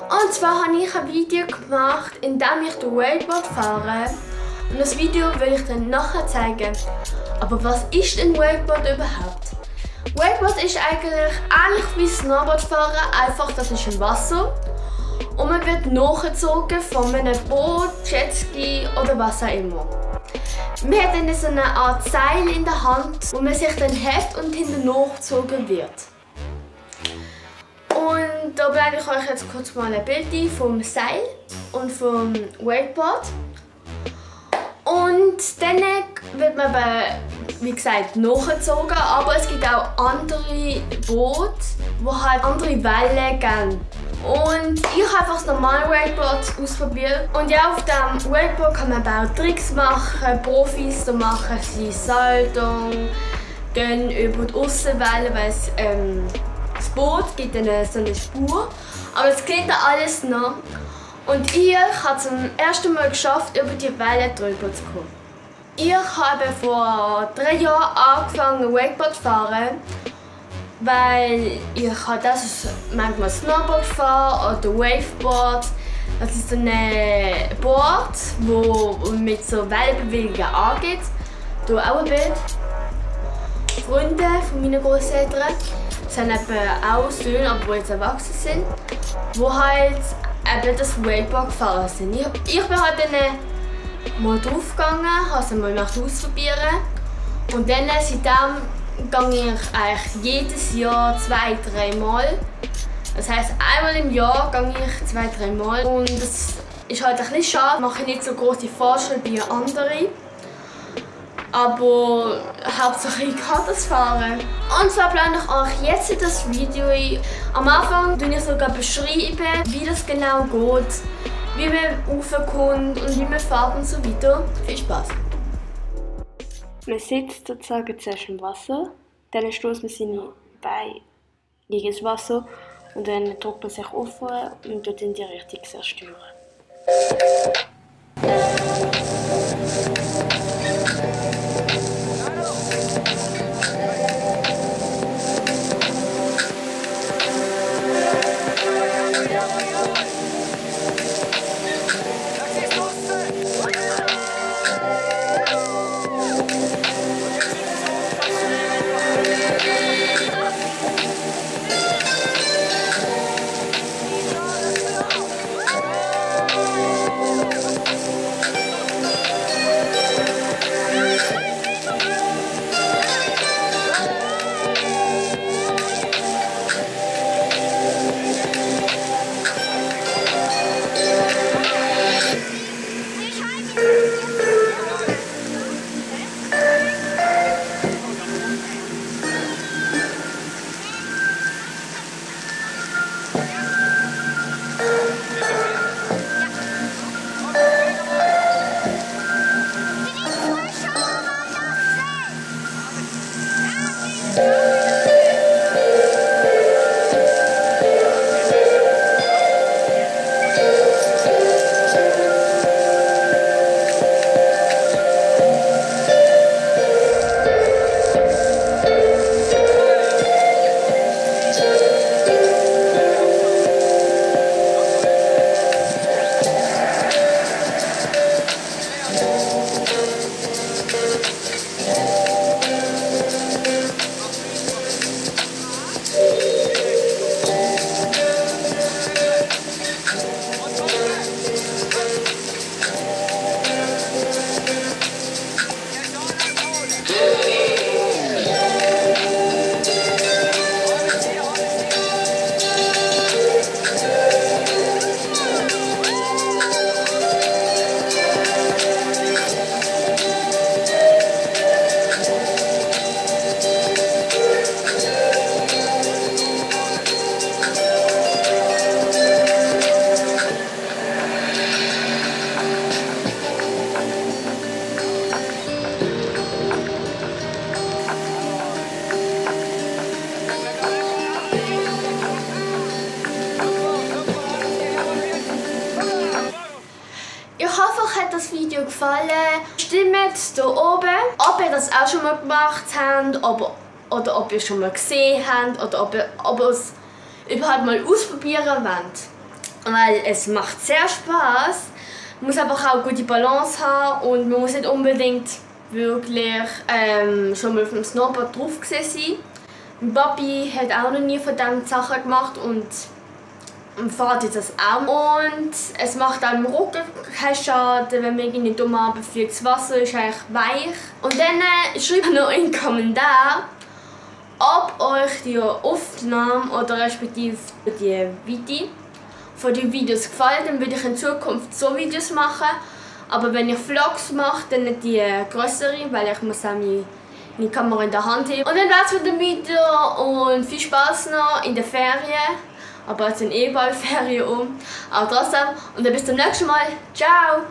Und zwar habe ich ein Video gemacht, in dem ich den Wakeboard fahre. Und das Video will ich dann nachher zeigen. Aber was ist denn Wakeboard überhaupt? Wakeboard ist eigentlich ähnlich wie Snowboardfahren, einfach das ist im Wasser. Und man wird nachgezogen von einem Boot, Jetski oder was auch immer. Man hat dann so eine Art Seil in der Hand, wo man sich dann hebt und hinten nachgezogen wird. Und da blende ich euch jetzt kurz mal ein Bild ein vom Seil und vom Wakeboard. Und dann wird man wie gesagt nachgezogen, aber es gibt auch andere Boote, die halt andere Wellen geben. Und ich habe einfach das normale Wakeboard ausprobiert. Und ja, auf dem Wakeboard kann man auch Tricks machen, Profis da machen sie Salto, gehen über die Aussenwelle, weil das Boot gibt dann so eine Spur. Aber es klingt alles noch. Und ich habe es zum ersten Mal geschafft, über die Welle drüber zu kommen. Ich habe vor 3 Jahren angefangen Wakeboard zu fahren, weil ich das manchmal Snowboard fahre oder Waveboard. Das ist so ein Board, das mit so Wellenbewegungen angeht. Hier auch ein Bild. Freunde von meinen Großeltern sind auch Söhne, aber die jetzt erwachsen sind, die halt eben das Wakeboard gefahren sind. Ich bin halt dann mal drauf gegangen, habe es mal ausprobieren. Und dann seitdem gehe ich eigentlich jedes Jahr 2-3 Mal. Das heisst, einmal im Jahr gehe ich 2-3 Mal. Und das ist halt ein bisschen schade, ich mache nicht so große Fortschritte wie andere. Aber Hauptsache ich kann das fahren. Und zwar plane ich euch jetzt das Video ein. Am Anfang beschreibe ich sogar, wie das genau geht, wie man raufkommt und wie man fährt und so weiter. Viel Spaß! Man sitzt sozusagen zuerst im Wasser, dann stößt man seine Beine gegen das Wasser und dann drückt man sich auf und dort in die Richtung steuern. das Video gefallen. Stimmt hier oben, ob ihr das auch schon mal gemacht habt, oder ob ihr schon mal gesehen habt, oder ob ihr es überhaupt mal ausprobieren wollt. weil es macht sehr Spaß. Man muss aber auch gute Balance haben und man muss nicht unbedingt wirklich schon mal auf dem Snowboard drauf gewesen sein. Mein Papi hat auch noch nie von diesen Sachen gemacht und fährt jetzt das auch. Und es macht auch im Rücken keinen Schaden, wenn man irgendwie dumm runterfliegt. Das Wasser ist eigentlich weich. Und dann schreibt noch in den Kommentaren, ob euch die Aufnahme oder respektive die Video von den Videos gefallen. Dann würde ich in Zukunft so Videos machen. Aber wenn ich Vlogs mache, dann nicht die grösseren, weil ich muss auch meine Kamera in der Hand haben. Und dann war's mit dem Video und viel Spaß noch in den Ferien. Aber jetzt sind eh bald Ferien um. Aber trotzdem. Und dann bis zum nächsten Mal. Ciao!